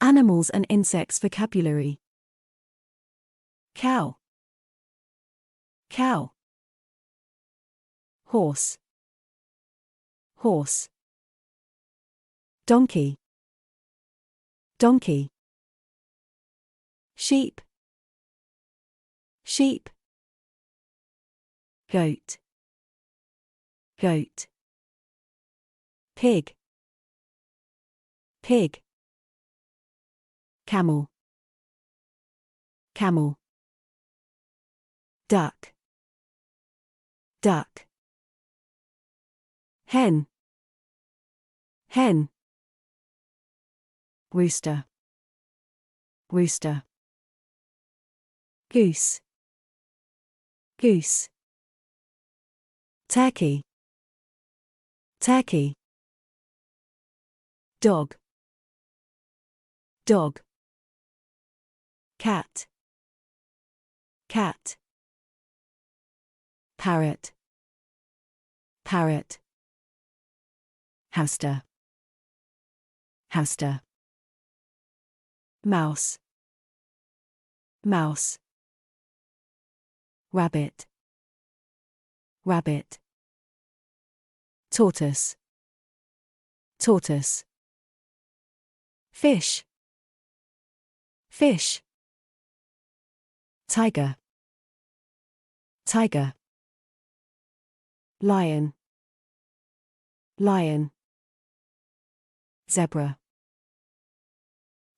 Animals and insects vocabulary. Cow, cow. Horse, horse. Donkey, donkey. Sheep, sheep. Goat, goat. Pig, pig. Camel, camel. Duck, duck. Hen, hen. Rooster, rooster. Goose, goose. Turkey, turkey. Dog, dog. Cat, cat. Parrot, parrot. Hamster, hamster. Mouse, mouse. Rabbit, rabbit. Tortoise, tortoise. Fish, fish. Tiger, tiger. Lion, lion. Zebra,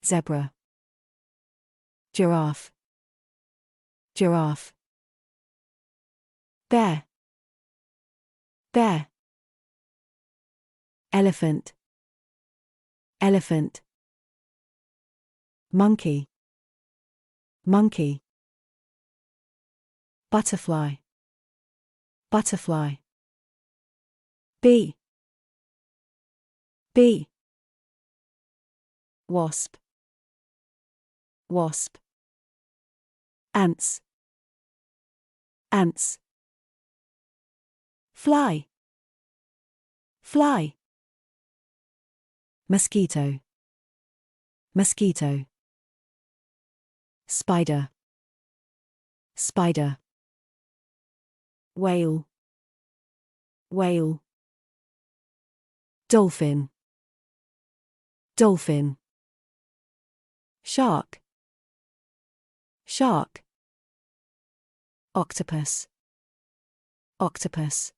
zebra. Giraffe, giraffe. Bear, bear. Elephant, elephant. Monkey, monkey. Butterfly, butterfly. Bee, bee. Wasp, wasp. Ants, ants. Fly, fly. Mosquito, mosquito. Spider, spider. Whale, whale. Dolphin, dolphin. Shark, shark. Octopus, octopus.